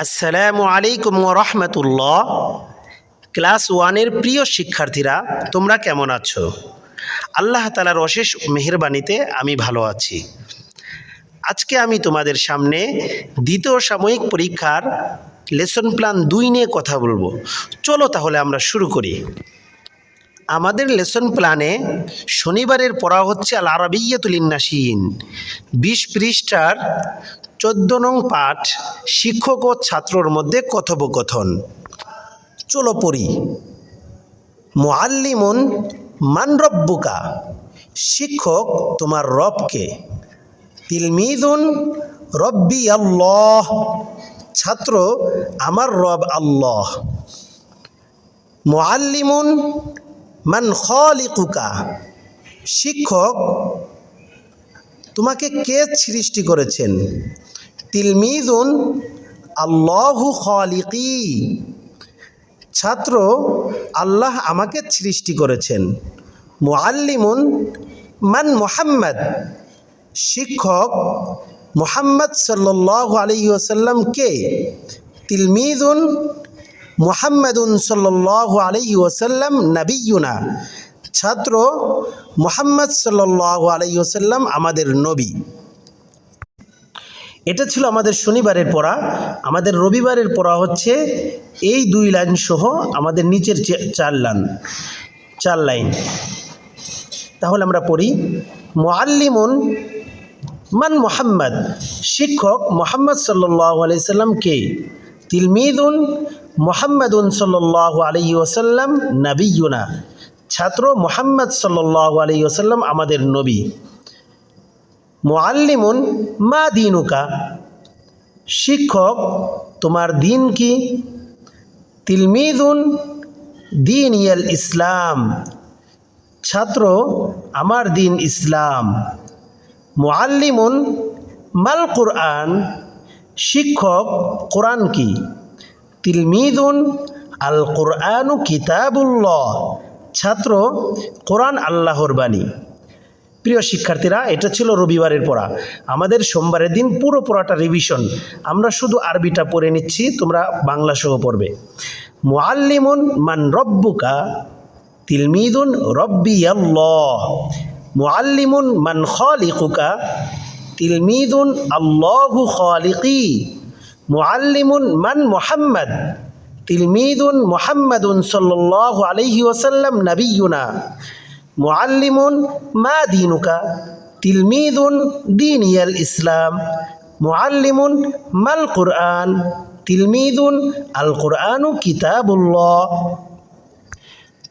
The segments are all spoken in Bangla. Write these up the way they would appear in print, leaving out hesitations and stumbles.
আসসালামু আলাইকুম ওয়া রাহমাতুল্লাহ। ক্লাস ওয়ানের প্রিয় শিক্ষার্থীরা, তোমরা কেমন আছো? আল্লাহ তাআলার অশেষ মেহেরবানিতে আমি ভালো আছি। আজকে আমি তোমাদের সামনে দ্বিতীয় সাময়িক পরীক্ষার লেসন প্ল্যান 2 নিয়ে কথা বলবো। চলো তাহলে আমরা শুরু করি। আমাদের লেসন প্ল্যানে শনিবারের পড়া হচ্ছে আল আরাবিয়্যাতুল লিন-নাশিয়িন, 20 পৃষ্ঠার 14 নং পাঠ, শিক্ষক ও ছাত্রর মধ্যে কথোপকথন। চলো পড়ি। মুআল্লিমুন মান রব্বুকা, শিক্ষক তোমার রব কে? তিলমিযুন রব্বি আল্লাহ, ছাত্র আমার রব আল্লাহ। মুআল্লিমুন মান খালিকুকা, শিক্ষক তোমাকে কে সৃষ্টি করেছেন? তিলমিযুন আল্লাহু খালিকি, ছাত্র আল্লাহ আমাকে সৃষ্টি করেছেন। মুআল্লিমুন মান মুহাম্মদ, শিক্ষক মুহাম্মদ সাল্লাল্লাহু আলাইহি ওয়াসাল্লাম কে? তিলমিযুন মুহাম্মাদুন সাল্লাল্লাহু আলাইহি ওয়াসাল্লাম নাবিয়ুনা, ছাত্র মুহাম্মদ সাল্লাল্লাহু আলাইহি ওয়াসাল্লাম আমাদের নবী। এটা ছিল আমাদের শনিবারের পড়া। আমাদের রবিবারের পড়া হচ্ছে এই 2 লাইন সহ আমাদের নিচের 4 লাইন। তাহলে আমরা পড়ি। মুআল্লিমুন মান মুহাম্মদ, শিক্ষক মুহাম্মদ সাল্লাল্লাহু আলাইহি ওয়াসাল্লাম কে? তিলমিযুন মুহাম্মাদুন সাল্লাল্লাহু আলাইহি ওয়াসাল্লাম নাবিয়ুনা, ছাত্র মুহাম্মদ সাল্লাল্লাহু আলাইহি ওয়াসাল্লাম আমাদের নবী। মুআল্লিমুন মা দীনুকা, শিক্ষক তোমার দিন কি? তিলমিযুন দীনিয়াল ইসলাম, ছাত্র আমার দিন ইসলাম। মুআল্লিমুন মাল কুরআন, শিক্ষক কোরআন কি? তিলমিযুন আল কুরআনু কিতাবুল্লাহ, ছাত্র কোরআন আল্লাহর বাণী। প্রিয় শিক্ষার্থীরা, এটা ছিল রবিবারের পড়া। আমাদের সোমবারের দিন পুরো পড়াটা রিভিশন। আমরা শুধু আরবিটা পড়ে নিচ্ছি, তোমরা বাংলা সহ পড়বে। মুআল্লিমুন মান রব্বুকা, তিলমিযুন রব্বি আল্লাহ। মুআল্লিমুন মান খালিকুকা, তিলমিযুন আল্লাহু খালিকি। মুআল্লিমুন মান মুহাম্মদ, তিলমিযুন মুহাম্মাদুন সাল্লাল্লাহু আলাইহি ওয়াসাল্লাম নাবিয়ুনা। মুআল্লিমুন মা দীনুকা, তিলমিযুন দীনিয়াল ইসলাম। মুআল্লিমুন মাল কুরআন, তিলমিযুন আল কুরআনু কিতাবুল্লাহ।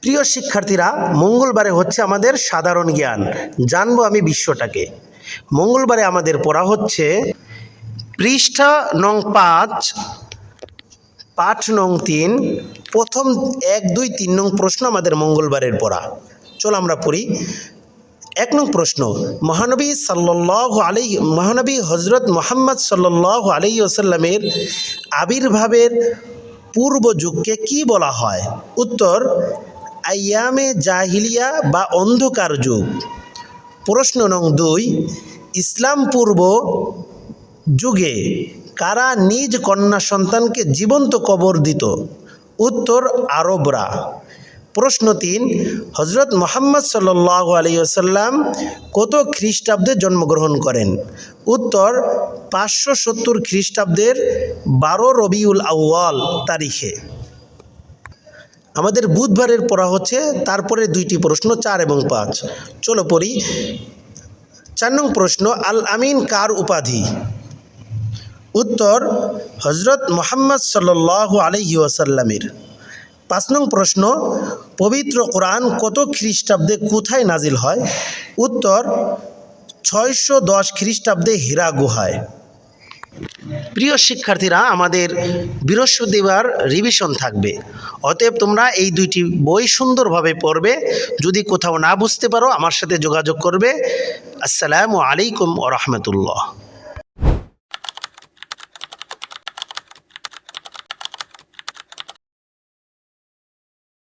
প্রিয় শিক্ষার্থীরা, মঙ্গলবারে হচ্ছে আমাদের সাধারণ জ্ঞান, জানবো আমি বিশ্বটাকে। মঙ্গলবারে আমাদের পড়া হচ্ছে পৃষ্ঠা নং 5, পাঠ নং 3, প্রথম 1, 2, 3 নং প্রশ্ন আমাদের মঙ্গলবারের পড়া। চলো আমরা পড়ি। 1 নং প্রশ্ন, মহানবী হযরত মুহাম্মদ সাল্লাল্লাহু আলাইহি ওয়াসাল্লামের আবির্ভাবের পূর্ব যুগকে কি বলা হয়? উত্তর, আইয়ামে জাহিলিয়া বা অন্ধকার যুগ। প্রশ্ন নং 2, ইসলাম পূর্ব যুগে কারা নিজ কন্যা সন্তানকে জীবন্ত কবর দিত? উত্তর, আরবরা। প্রশ্ন 3, হযরত মুহাম্মদ সাল্লাল্লাহু আলাইহি ওয়াসাল্লাম কত খ্রিস্টাব্দে জন্মগ্রহণ করেন? উত্তর, 570 খ্রিস্টাব্দের 12 রবিউল আউয়াল তারিখে। আমাদের বুধবারের পড়া হচ্ছে তারপরে 2টি প্রশ্ন, 4 এবং 5। চলো পড়ি। 4 নং প্রশ্ন, আল আমিন কার উপাধি? উত্তর, হযরত মুহাম্মদ সাল্লাল্লাহু আলাইহি ওয়াসাল্লামের। 5 নং প্রশ্ন, পবিত্র কোরআন কত খ্রিস্টাব্দে কোথায় নাজিল হয়? উত্তর, 610 খ্রিস্টাব্দে হীরা গুহায়। প্রিয় শিক্ষার্থীরা, আমাদের বৃহস্পতিবার রিভিশন থাকবে, অতএব তোমরা এই 2টি বই সুন্দরভাবে পড়বে। যদি কোথাও না বুঝতে পারো আমার সাথে যোগাযোগ করবে। আসসালামু আলাইকুম ওয়া রাহমাতুল্লাহ।